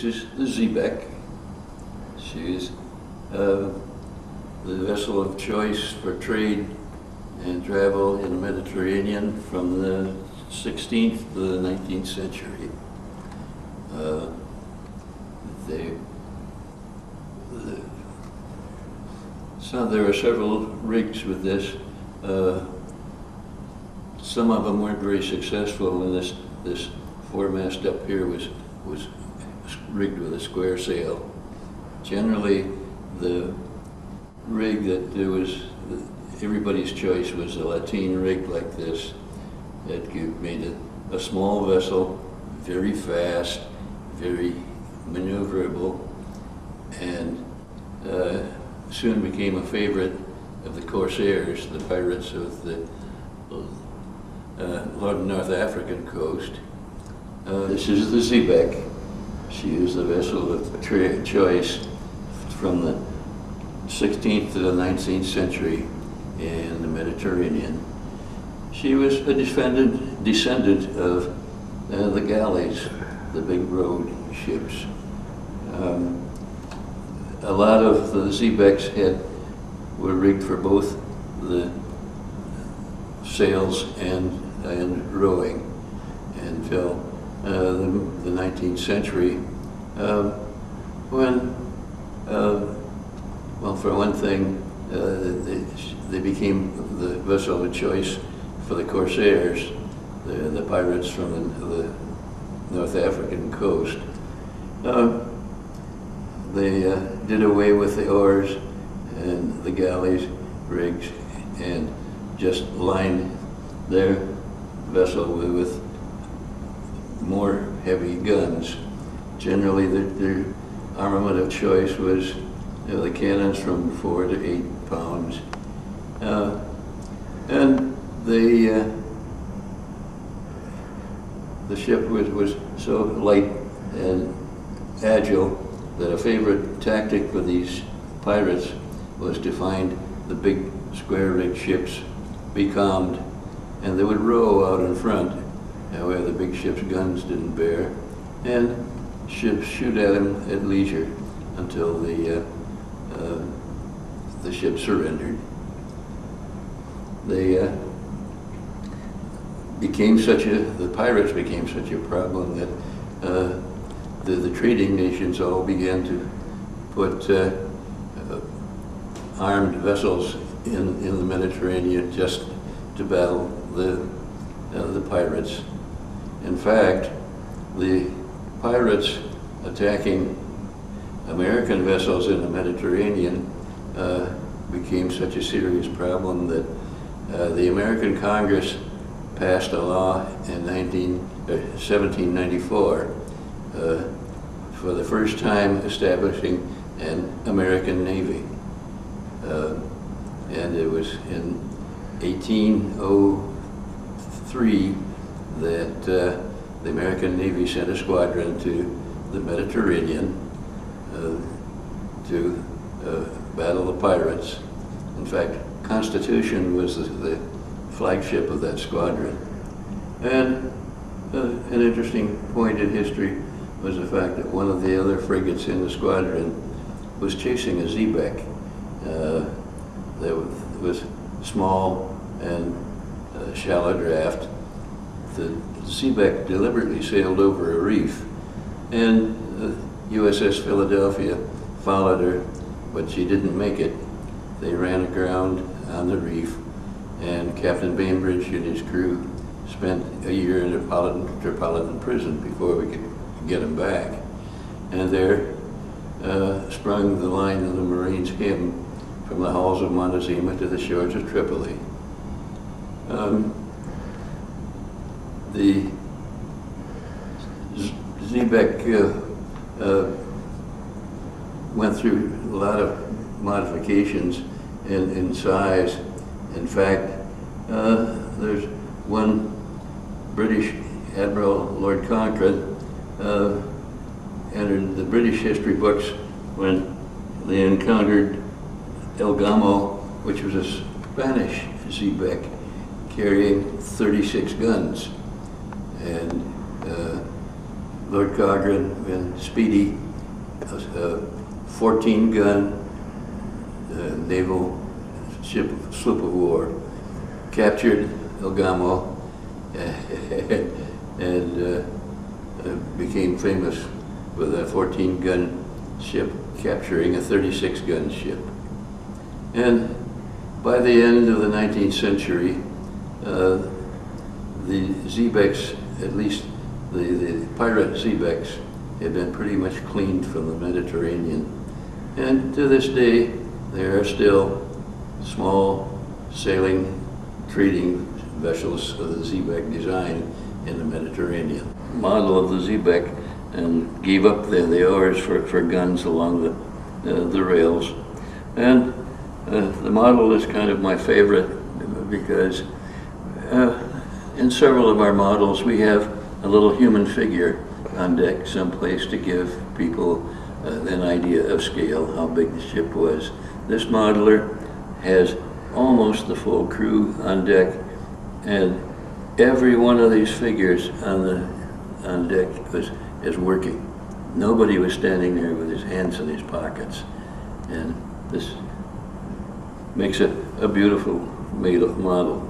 This is the Xebex. She is the vessel of choice for trade and travel in the Mediterranean from the 16th to the 19th century. There were several rigs with this. Some of them weren't very successful, and this foremast up here was rigged with a square sail. Generally, the rig that there was, everybody's choice was a lateen rig like this that made a small vessel, very fast, very maneuverable, and soon became a favorite of the corsairs, the pirates of the North African coast. This is the Xebex. She is the vessel of choice from the 16th to the 19th century in the Mediterranean. She was a descendant of the galleys, the big road ships. A lot of the Xebex were rigged for both the sails and rowing until the 19th century, when, well, for one thing, they became the vessel of choice for the corsairs, the pirates from the North African coast. They did away with the oars and the galleys rigs and just lined their vessel with more heavy guns. Generally, their armament of choice was the cannons from 4 to 8 pounds. And the ship was so light and agile that a favorite tactic for these pirates was to find the big square-rigged ships becalmed, and they would row out in front where the big ship's guns didn't bear, and shoot at them at leisure until the ship surrendered. They the pirates became such a problem that the trading nations all began to put armed vessels in the Mediterranean just to battle the pirates. In fact, the pirates attacking American vessels in the Mediterranean became such a serious problem that the American Congress passed a law in 1794 for the first time establishing an American Navy. And it was in 1803 that the American Navy sent a squadron to the Mediterranean to battle the pirates. In fact, Constitution was the flagship of that squadron. And an interesting point in history was the fact that one of the other frigates in the squadron was chasing a Xebex that was small and shallow draft. The Xebex deliberately sailed over a reef, and USS Philadelphia followed her, but she didn't make it. They ran aground on the reef, and Captain Bainbridge and his crew spent a year in Metropolitan Prison before we could get him back. And there sprung the line of the Marines' hymn, from the halls of Montezuma to the shores of Tripoli. The Xebex went through a lot of modifications in size. In fact, there's one British Admiral, Lord Cochrane, entered the British history books when they encountered El Gamo, which was a Spanish Xebex carrying 36 guns. And Lord Cochrane and Speedy, a 14-gun naval sloop of war, captured El Gamo and became famous with a 14-gun ship capturing a 36-gun ship. And by the end of the 19th century, the Xebex, at least the pirate Xebex, had been pretty much cleaned from the Mediterranean. And to this day, there are still small sailing, trading vessels of the Xebec design in the Mediterranean. Model of the Xebec and gave up the oars for guns along the rails. And the model is kind of my favorite because in several of our models we have a little human figure on deck someplace to give people an idea of scale, how big the ship was. This modeler has almost the full crew on deck, and every one of these figures on deck is working. Nobody was standing there with his hands in his pockets, and this makes it a beautiful model.